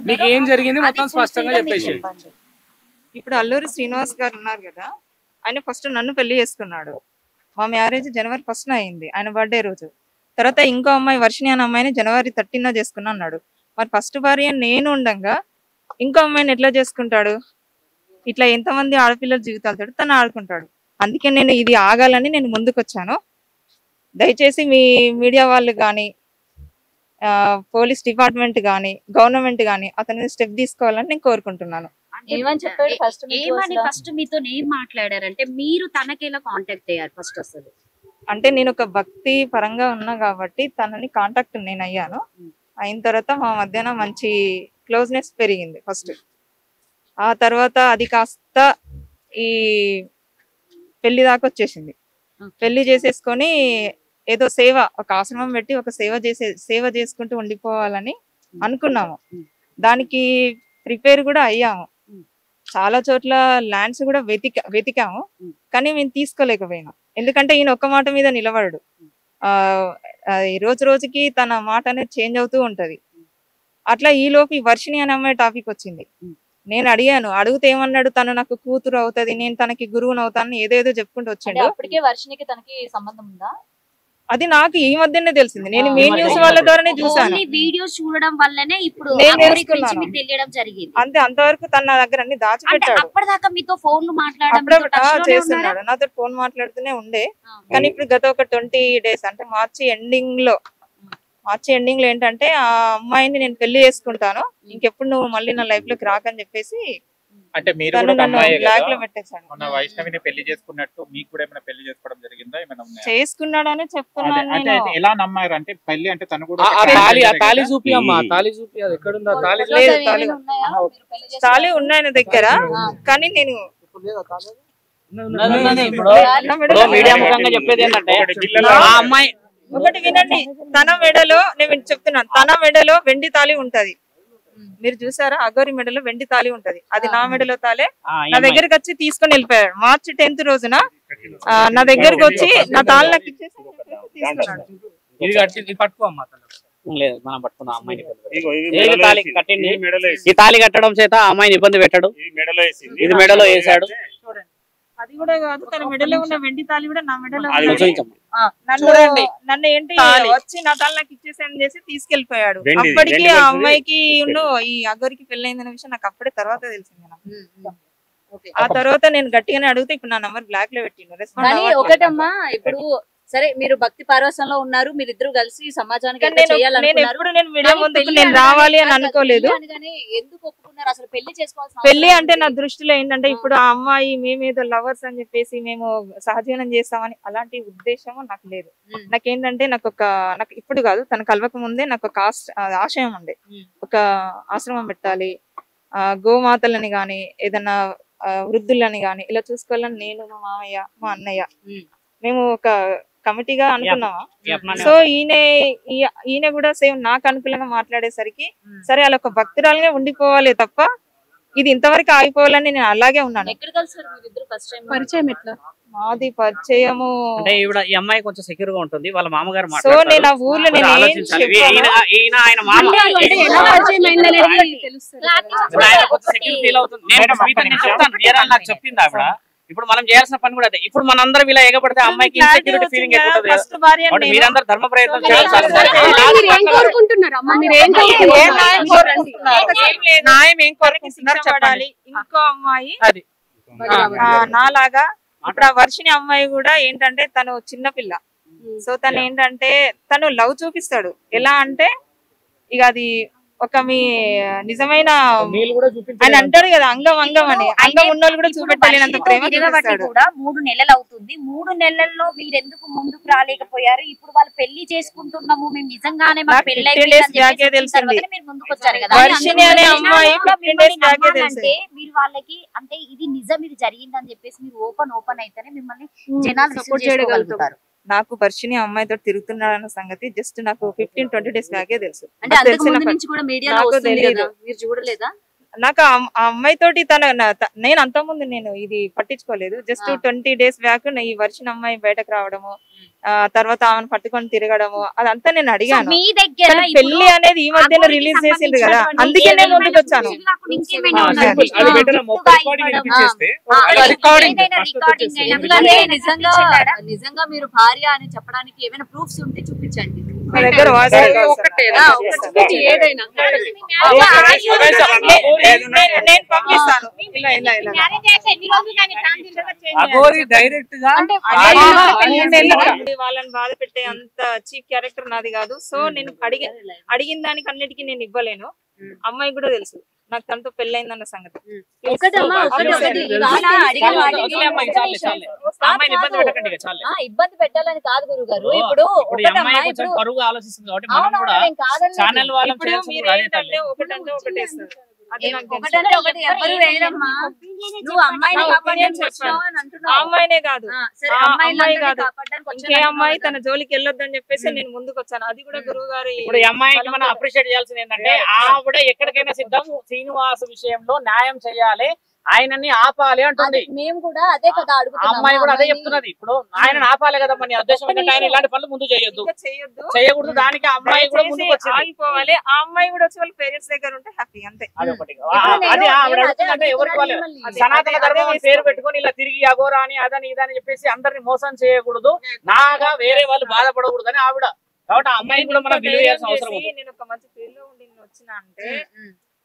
మీకు ఏం జరిగింది మొత్తం స్పష్టంగా చెప్పేసి. ఇప్పుడు అల్లూరి శ్రీనివాస్ గారు ఉన్నారు కదా, ఆయన ఫస్ట్ నన్ను పెళ్లి చేసుకున్నాడు. మా మ్యారేజ్ జనవరి 1న అయింది, ఆయన బర్త్డే రోజు. తర్వాత ఇంకో అమ్మాయి వర్షిణి అనే అమ్మాయిని జనవరి 13న చేసుకున్నా అన్నాడు. మరి ఫస్ట్ భార్య నేను ఉండగా ఇంకో అమ్మాయిని ఎట్లా చేసుకుంటాడు? ఇట్లా ఎంతమంది ఆడపిల్లల జీవితాలతో తను ఆడుకుంటాడు. అందుకే నేను ఇది ఆగాలని నేను ముందుకు వచ్చాను. దయచేసి మీ మీడియా వాళ్ళు కానీ, పోలీస్ డిపార్ట్మెంట్ కానీ, గవర్నమెంట్ కానీ అతని స్టెప్ తీసుకోవాలని నేను కోరుకుంటున్నాను. ఫస్ట్ మీతో ఏం మాట్లాడారంటే మీరు తనకి ఎలా కాంటాక్ట్ అయ్యారు ఫస్ట్? అసలు అంటే నేను ఒక భక్తి పరంగా ఉన్నా కాబట్టి తనని కాంటాక్ట్ నేను అయ్యాను. అయిన తర్వాత మా మధ్యన మంచి క్లోజ్నెస్ పెరిగింది ఫస్ట్. ఆ తర్వాత అది కాస్త ఈ పెళ్లి దాకా వచ్చేసింది. పెళ్లి చేసేసుకొని ఏదో సేవ, ఒక ఆశ్రమం పెట్టి ఒక సేవ చేసుకుంటూ ఉండిపోవాలని అనుకున్నాము. దానికి ప్రిపేర్ కూడా అయ్యాము. చాలా చోట్ల ల్యాండ్స్ కూడా వెతికాము, కానీ మేము తీసుకోలేకపోయినాం. ఎందుకంటే ఈయన ఒక్క మాట మీద నిలబడడు. రోజు రోజుకి తన మాట అనేది చేంజ్ అవుతూ ఉంటది. అట్లా ఈ లోపు ఈ వర్షిణి అనే అమ్మాయి టాపిక్ వచ్చింది. నేను అడిగాను, అడిగితే ఏమన్నాడు, తను నాకు కూతురు అవుతుంది, నేను తనకి గురువుని అవుతాను, ఏదేదో చెప్పుకుంటూ వచ్చాడు. అప్పటికే వర్షినికి తనకి సంబంధం ఉందా? అది నాకు ఈ మధ్యనే తెలిసింది. నేను మెయిన్ న్యూస్ వాళ్ళ ద్వారానే చూసాను. వీడియోస్ చూడడం వల్లనే ఇప్పుడు తెలియడం జరిగింది. అంతే, అంతవరకు తన నా దగ్గర అన్ని దాచిపెట్టాడు. అప్పటిదాకా మీతో ఫోన్లు మాట్లాడడం చేస్తున్నాడు, నాతో ఫోన్ మాట్లాడుతూనే ఉండే. కానీ ఇప్పుడు గత ఒక 20 days అంటే మార్చి ఎండింగ్ లో ఏంటంటే ఆ అమ్మాయిని నేను పెళ్లి చేసుకుంటాను, ఇంకెప్పుడు నువ్వు మళ్ళీ నా లైఫ్ లోకి రాకని చెప్పేసి అంటే మీరు కూడా ఒక అమ్మాయే బ్లాక్ లో పెట్టేశాడు. మన వైష్ణవిని పెళ్లి చేసుకున్నట్టు మీకు కూడా ఏమైనా పెళ్లి చేసుకోవడం జరిగిందా? ఏమైనా చేసుకున్నాడని చెప్తున్నాను. అంటే ఎలా నమ్మారు? అంటే పెళ్లి అంటే తను కూడా తాళి చూపి అమ్మా, తాళి చూపి. అది ఎక్కడ ఉందా? తాళి ఉన్నాయి నా దగ్గర, కానీ నేను మీడియా ముఖంగా చెప్పేది ఏంటంటే ఆ అమ్మాయి ఒకటి వినండి, తన మెడలో, నేను చెప్తున్నాను, తన మెడలో వెండి తాళి ఉంటది. మీరు చూసారా? అగోరి మెడలో వెండి తాళి ఉంటది, అది నా మెడలో తాలే. నా దగ్గరకు వచ్చి తీసుకొని వెళ్ళిపోయాడు. మార్చి 10th రోజున నా దగ్గరకు వచ్చి నా తాళి నాకు ఇచ్చేసి తీసుకున్నాడు. లేదు, మనం పట్టుకున్నాం అమ్మాయిని. ఈ తాళి కట్టడం చేత అమ్మాయిని ఇబ్బంది పెట్టాడు, ఇది మెడలో వేసాడు. అది కూడా కాదు, తన మెడలో ఉన్న వెండి తాళి కూడా నా మెడలో. నన్ను ఏంటి వచ్చి నా తాళి నాకు ఇచ్చేసాను చేసి తీసుకెళ్లిపోయాడు. అప్పటికి ఆ అమ్మాయికి ఈ అగోరికి పెళ్ళైందనే విషయం నాకు అప్పుడే తర్వాత తెలిసింది. ఆ తర్వాత నేను గట్టిగానే అడిగితే ఇప్పుడు నా నంబర్ బ్లాక్ లో పెట్టిండు. ఒకటమ్మా, ఇప్పుడు సరే మీరు భక్తి పారవశ్యంలో ఉన్నారు, మీరిద్దరు కలిసి సమాజానికి రావాలి అని అనుకోలేదు. ఎందుకు ఒప్పుకున్నారు అసలు పెళ్లి చేసుకోవాల్సిన? పెళ్లి అంటే నా దృష్టిలో ఏంటంటే ఇప్పుడు ఆ అమ్మాయి మేమేదో లవర్స్ అని చెప్పేసి మేము సహజీవనం చేస్తామని అలాంటి ఉద్దేశం నాకు లేదు. నాకేంటంటే నాకు ఇప్పుడు కాదు, తన కలవక ముందే నాకు ఒక ఆశయం ఉండే, ఒక ఆశ్రమం పెట్టాలి, గోమాతలని గాని ఏదన్నా వృద్ధులని గాని ఇలా చూసుకోవాలని నేను, మా మామయ్య, మా అన్నయ్య మేము ఒక కమిటీగా అనుకున్నామా. సో ఈయన కూడా సేమ్ నాకు అనుకూలంగా మాట్లాడేసరికి సరే అలా ఒక భక్తురాలుగా ఉండిపోవాలి తప్ప ఇది ఇంతవరకు ఆగిపోవాలని నేను అలాగే ఉన్నాను. మాది పరిచయము అంటే ఈ అమ్మాయి కొంచెం సెక్యూర్ గా ఉంటుంది, వాళ్ళ మామగారు. సో నేను ఆ ఊర్లో చెప్పింది ఆవిడ. ఇప్పుడు మనం చేయాల్సిన పని కూడా అదే. ఇప్పుడు మనందరం ఇలా ఎగబడితే అమ్మాయికి ఇన్సెక్యూరిటీ ఫీలింగ్ ఎక్కువ. మీరందరూ ధర్మ ప్రయత్నం చేయాలి. ఇంకో అమ్మాయి నాలాగా ఇప్పుడు ఆ వర్షిణి అమ్మాయి కూడా ఏంటంటే తను చిన్నపిల్ల. సో తను ఏంటంటే తను లవ్ చూపిస్తాడు. ఎలా అంటే ఇక అది ఒక మీ నిజమైన ఆయన అంటాడు కదా, అంగం అని, అంగం ఉన్నోళ్ళు కూడా చూపెట్టలేనంత ప్రేమ చూపిస్తాడు. కూడా 3 నెలలు అవుతుంది. 3 నెలల్లో మీరెందుకు ముందుకు రాలేకపోయారు? ఇప్పుడు వాళ్ళు పెళ్లి చేసుకుంటున్నాము, మేము నిజంగానే మా పెళ్లి వర్షిణి అనే అమ్మాయి అంటే మీరు వాళ్ళకి అంటే ఇది నిజం, ఇది జరిగిందని చెప్పేసి మీరు ఓపెన్ అయితేనే మిమ్మల్ని జనాలు సపోర్ట్ చేయగలుగుతారు. నాకు వర్షిణి అమ్మాయితో తిరుగుతున్నాడన్న సంగతి జస్ట్ నాకు 15-20 days బ్యాకే తెలుసు. నాకు ఆ అమ్మాయితోటి నేను అంతకుముందు నేను ఇది పట్టించుకోలేదు. జస్ట్ 20 days బ్యాక్ ఈ వర్షిణి అమ్మాయి బయటకు రావడము, తర్వాత ఆమెను పట్టుకొని తిరగడము అదంతా నేను అడిగాను. మీ దగ్గర కానీ పెళ్లి అనేది ఈ మధ్యన రిలీజ్ చేసింది కదా, అందుకే నేను ముందుకు వచ్చాను. నిజంగా మీరు భార్య అని చెప్పడానికి ఏమైనా ప్రూఫ్స్ ఉంటే చూపించండి. మా దగ్గర ఏదైనా నేను పంపిస్తాను. వాళ్ళని బాధ పెట్టే అంత చీప్ క్యారెక్టర్ నాది కాదు. సో నేను అడిగిన దానికి అన్నిటికీ నేను ఇవ్వలేను. అమ్మాయి కూడా తెలుసు నాకు తనతో పెళ్ళైందన్న సంగతి. ఇబ్బంది పెట్టాలని కాదు గురువు గారు. ఇప్పుడు పరుగు ఆలోచిస్తుంది కాబట్టి మనం కూడా ఛానల్ వాళ్ళం ఒకటంటే ఒకటే ఒకటంటే ఒకటి ఎవరు వేయరమ్మా. నువ్వు అమ్మాయిని అమ్మాయినే కాదు, అమ్మాయి కాదు ఇంకే అమ్మాయి తన జోలికి వెళ్ళొద్దని చెప్పేసి నేను ముందుకు వచ్చాను. అది కూడా గురువు గారు ఇప్పుడు ఈ అమ్మాయికి మనం అప్రిషియేట్ చేయాల్సింది ఏంటంటే ఆవిడ ఎక్కడికైనా సిద్ధం శ్రీనివాస్ విషయంలో న్యాయం చేయాలి, ఆయనని ఆపాలి అంటుంది. మేము కూడా అదే కదా అడుగుతున్నాం. అమ్మాయి కూడా అదే చెప్తున్నది. ఇప్పుడు ఆయన ఆపాలి కదా, మన ఉద్దేశం ఏంటంటే ఆయన ఇలాంటి పనులు ముందు చేయకూడదు. దానికి అమ్మాయి కూడా ముందుకు ఆగిపోవాలి. ఆ అమ్మాయి కూడా వచ్చి వాళ్ళ పేరెంట్స్ దగ్గర ఉంటే హ్యాపీ అంతే. అది ఆవిడ అడుగుతుందంటే ఎవరికి వాళ్ళు సనాతన ధర్మం పేరు పెట్టుకొని ఇలా తిరిగి అఘోరా అని అదని ఇదని చెప్పేసి అందరిని మోసం చేయకూడదు, నాగా వేరే వాళ్ళు బాధపడకూడదు అని ఆవిడ. కాబట్టి ఆ అమ్మాయి కూడా మనం విలువ చేయాల్సిన అవసరం ఉంది. నేను ఒక మంచి పేరులో ఉండి వచ్చిన అంటే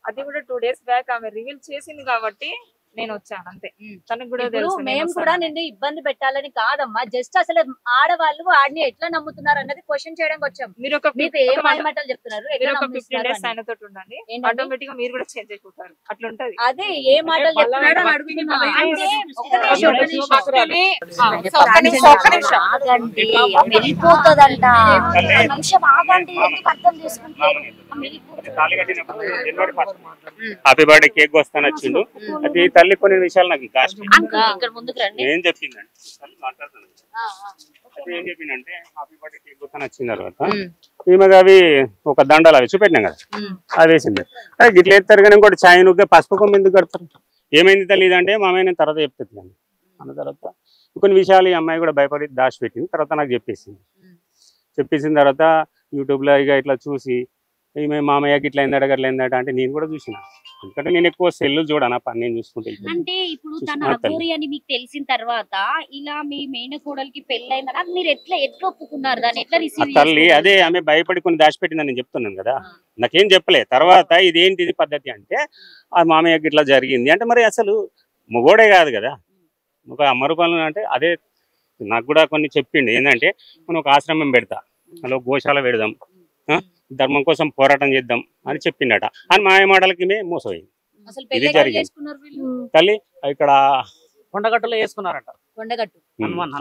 అది కూడా 2 days బ్యాక్ ఆమె రివీల్ చేసింది కాబట్టి నేను వచ్చాను అంతే. తనకు కూడా తెలుసు. మేము కూడా నిన్ను ఇబ్బంది పెట్టాలని కాదమ్మా, జస్ట్ అసలు ఆడవాళ్ళు ఆడిని ఎట్లా నమ్ముతున్నారు అన్నది క్వశ్చన్ చేయడానికి వచ్చాం. మీరు ఒక ఏం మాటలు చెప్తున్నారు, 15 days ఆయనతో ఉండండి, ఆటోమేటిక్ గా మీరు కూడా చేంజ్ అయిపోతారు. అట్లా ఉంటది. అదే ఏ మాటలు చెప్తున్నాడు అని అడుగుతున్నా. వెళ్ళిపోతుందంట. అర్థం చేసుకుంటారు. హ్యాపీ బర్త్డే కేక్ వస్తాను వచ్చిండు. అది తల్లి కొన్ని విషయాలు నాకు కాస్ట్ ఏం చెప్పిందండి, ఏం చెప్పిందంటే హ్యాపీ బర్త్డే కేక్ వస్తాను వచ్చిన తర్వాత ఈమెగా అవి ఒక దండలు అవి చూపెట్టినాం కదా, అది వేసింది. గిట్ల ఎత్తారు కానీ ఇంకోటి చాయ్ నువ్వు పసుపు కొమ్మ ఎందుకు కడతారు, ఏమైంది తల్లి ఇదంటే మామయ్య నేను తర్వాత చెప్తుంది అన్న తర్వాత కొన్ని విషయాలు ఈ అమ్మాయి కూడా భయపడి దాచిపెట్టింది. తర్వాత నాకు చెప్పేసిన తర్వాత యూట్యూబ్లో ఇక ఇట్లా చూసి ఈమె మామయ్యకి ఇట్లా అయిందట అట్లా అయిందట అంటే నేను కూడా చూసిన. ఎందుకంటే నేను ఎక్కువ సెల్లు చూడను, పని నేను చూసుకుంటే. అంటే ఇప్పుడు తన అఘోరి అని మీకు తెలిసిన తర్వాత ఇలా మీ మేనకోడలికి పెళ్ళైందని అది మీరు ఎట్లా ఒప్పుకున్నారు, దాన్ని ఎట్లా రిసీవ్ తల్లి అదే ఆమె భయపడి కొన్ని దాచిపెట్టిందని నేను చెప్తున్నాను కదా, నాకేం చెప్పలే. తర్వాత ఇదేంటిది పద్ధతి అంటే ఆ మామయ్యకి ఇట్లా జరిగింది అంటే మరి అసలు మొగోడే కాదు కదా, ఒక అమ్మ రూపాయలు అంటే అదే నాకు కూడా కొన్ని చెప్పిండు. ఏంటంటే మనం ఒక ఆశ్రమం పెడతా, అలా గోశాల పెడదాం, ధర్మం కోసం పోరాటం చేద్దాం అని చెప్పిండట. అని మాయ మాటలకి మోసపోయింది. ఇది జరిగింది తల్లి. ఇక్కడ కొండగట్టులో వేసుకున్నారట,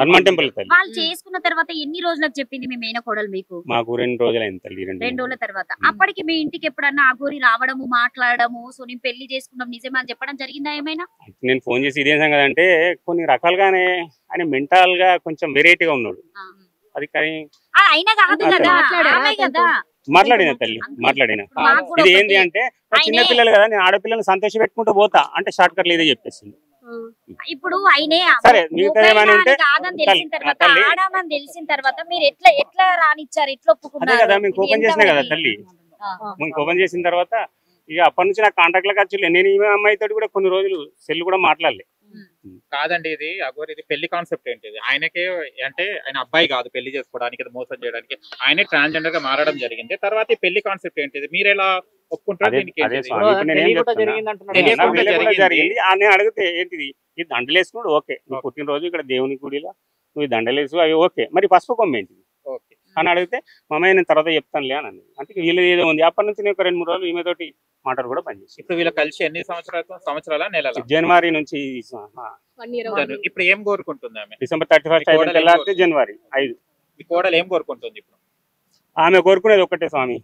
హనుమాన్ టెంపుల్ తల్లి. వాళ్ళు చేసుకున్న తర్వాత ఎన్ని రోజులకు చెప్పింది మీ మేనకోడలు మీకు? మాకు 2 రోజులైంది తల్లి. 2 రోజుల తర్వాత అప్పటికి మీ ఇంటికి ఎప్పుడన్నా అఘోరి రావడము మాట్లాడము సో నేను పెళ్లి చేసుకున్నాం నిజమే అని చెప్పడం జరిగిందా ఏమైనా? నేను ఫోన్ చేసి ఇదేం సంగతి అంటే కొన్ని రకాలుగానే ఆయన మెంటల్ గా కొంచెం వెరైటీగా ఉన్నాడు. అది కానీ మాట్లాడిన తల్లి మాట్లాడిన ఇది ఏంటి అంటే చిన్న పిల్లలు కదా, నేను ఆడపిల్లలు సంతోష పెట్టుకుంటూ పోతా అంటే షార్ట్ కట్ లేదే చెప్పేసింది. ఇప్పుడు ఆయనే సరే మిగతా తెలిసిన తర్వాత మీరు ఎట్లా రానిచ్చారు, ఎట్లా ఒప్పుకున్నారు? కదా మేము ఓపెన్ చేసినా కదా తల్లి, మేము ఓపెన్ చేసిన తర్వాత ఇక అప్పటి నుంచి నాకు కాంటాక్ట్ లో ఖర్చులే. నేను ఈ అమ్మాయితో కూడా కొన్ని రోజులు సెల్ కూడా మాట్లాడలే. కాదండి ఇది అఘోరి, ఇది పెళ్లి కాన్సెప్ట్ ఏంటిది? ఆయనకే అంటే ఆయన అబ్బాయి కాదు పెళ్లి చేసుకోవడానికి, మోసం చేయడానికి ఆయనే ట్రాన్స్జెండర్ గా మారడం జరిగింది. తర్వాత ఈ పెళ్లి కాన్సెప్ట్ ఏంటిది, మీరు ఎలా ఒప్పుకుంటారు? నేను అడిగితే ఏంటిది ఈ దండలు వేసుకున్నాడు, ఓకే నువ్వు పుట్టినరోజు ఇక్కడ దేవుని గుడిలో నువ్వు దండలు వేసు అవి ఓకే, మరి పసుపు కొమ్మ ఏంటిది అని అడిగితే మమ్మయ్య నేను తర్వాత చెప్తానులే అని అన్నది. అంటే వీళ్ళు ఏదో ఉంది. అప్పటి నుంచి నేను ఒక 2-3 రోజులు ఈమెతోటి మాటలు కూడా పనిచేసి. ఇప్పుడు వీళ్ళు కలిసి ఎన్ని సంవత్సరాల నెలల? జనవరి నుంచి. ఇప్పుడు ఏం కోరుకుంటుంది ఆమె? డిసెంబర్ 31 జనవరి 5. మీ కోడలు ఏం కోరుకుంటుంది ఇప్పుడు? ఆమె కోరుకునేది ఒక్కటే స్వామి,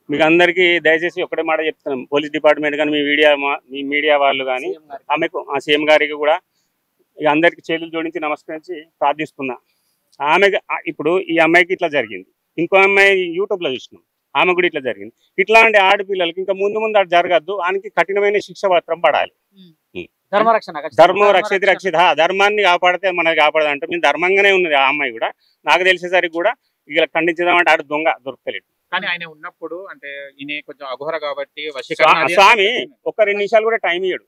మీకు అందరికీ దయచేసి ఒకటే మాట చెప్తున్నాం, పోలీస్ డిపార్ట్మెంట్ కానీ మీ మీడియా వాళ్ళు కానీ ఆమెకు సీఎం గారికి కూడా ఇక అందరికి చేతులు జోడించి నమస్కరించి ప్రార్థిస్తున్నా. ఆమె ఇప్పుడు ఈ అమ్మాయికి ఇట్లా జరిగింది, ఇంకో అమ్మాయి యూట్యూబ్లో చూసినాం, ఆమె కూడా ఇట్లా జరిగింది. ఇట్లాంటి ఆడపిల్లలకి ఇంకా ముందు అది జరగద్దు, ఆయనకి కఠినమైన శిక్ష పత్రం పడాలి. ధర్మరక్షణ ధర్మం రక్షిత రక్షిత ధర్మాన్ని కాపాడితే మనకి కాపాడదు అంటే మేము ధర్మంగానే ఉన్నది ఆ అమ్మాయి కూడా. నాకు తెలిసేసరికి కూడా ఇలా ఖండించదామంటే ఆడు దొంగ దొరకలేదు. కానీ ఆయన ఉన్నప్పుడు అంటే ఈయన కొంచెం అఘోర కాబట్టి స్వామి ఒక్క 2 నిమిషాలు కూడా టైం ఇయ్యడు.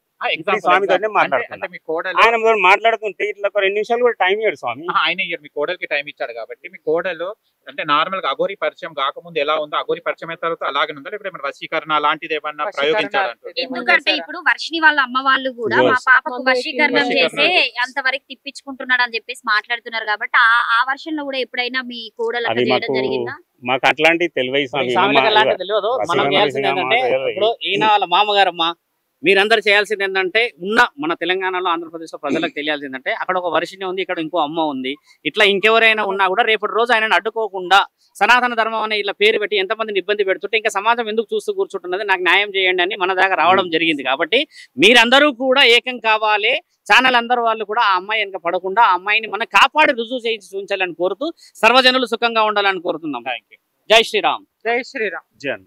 స్వామితోనే మాట్లాడుతున్నాడు. ఆయన మాట్లాడుతుంటే ఇట్లా ఒక 2 నిమిషాలు కూడా టైం ఇయ్యడు స్వామి. ఆయన మీ కోడలికి టైం ఇచ్చాడు కాబట్టి మీ కోడలు అంటే నార్మల్ గా అఘోరి పరిచయం కాకముందు ఎలా ఉందో అఘోరి పరిచయం అయిన తర్వాత అలాగే ఉందా, లేకపోతే ఏమైనా వశీకరణ అలాంటిది ఏమన్నా ప్రయోగించాలంటే? ఎందుకంటే ఇప్పుడు వర్షిని వాళ్ళ అమ్మ వాళ్ళు కూడా మా పాపకు వశీకరణం చేసే అంతవరకు తిప్పించుకుంటున్నాడు అని చెప్పేసి మాట్లాడుతున్నారు కాబట్టి ఆ వర్షంలో కూడా ఎప్పుడైనా మీ కోడలు అట్లా చేయడం జరిగిందా? మాకు అట్లాంటి తెలివై స్వామి తెలియదు. మనం చేయాల్సింది ఏంటంటే ఇప్పుడు ఈయన వాళ్ళ మామగారమ్మ మీరందరూ చేయాల్సింది ఏంటంటే మన తెలంగాణలో ఆంధ్రప్రదేశ్ లో ప్రజలకు తెలియాల్సింది ఏంటంటే అక్కడ ఒక వర్షిని ఉంది, ఇక్కడ ఇంకో అమ్మ ఉంది, ఇట్లా ఇంకెవరైనా ఉన్నా కూడా రేపటి రోజు ఆయనను అడ్డుకోకుండా సనాతన ధర్మం అనే ఇలా పేరు పెట్టి ఎంతమందిని ఇబ్బంది పెడుతుంటే ఇంకా సమాజం ఎందుకు చూస్తూ కూర్చుంటున్నది, నాకు న్యాయం చేయండి అని మన దాకా రావడం జరిగింది. కాబట్టి మీరందరూ కూడా ఏకం కావాలి. ఛానల్ అందరూ వాళ్ళు కూడా ఆ అమ్మాయి వెనక పడకుండా ఆ అమ్మాయిని మనం కాపాడి రుజువు చేయించి చూపించాలని కోరుతూ సర్వజనులు సుఖంగా ఉండాలని కోరుతున్నాం. జై శ్రీరామ్. జై శ్రీరామ్. జై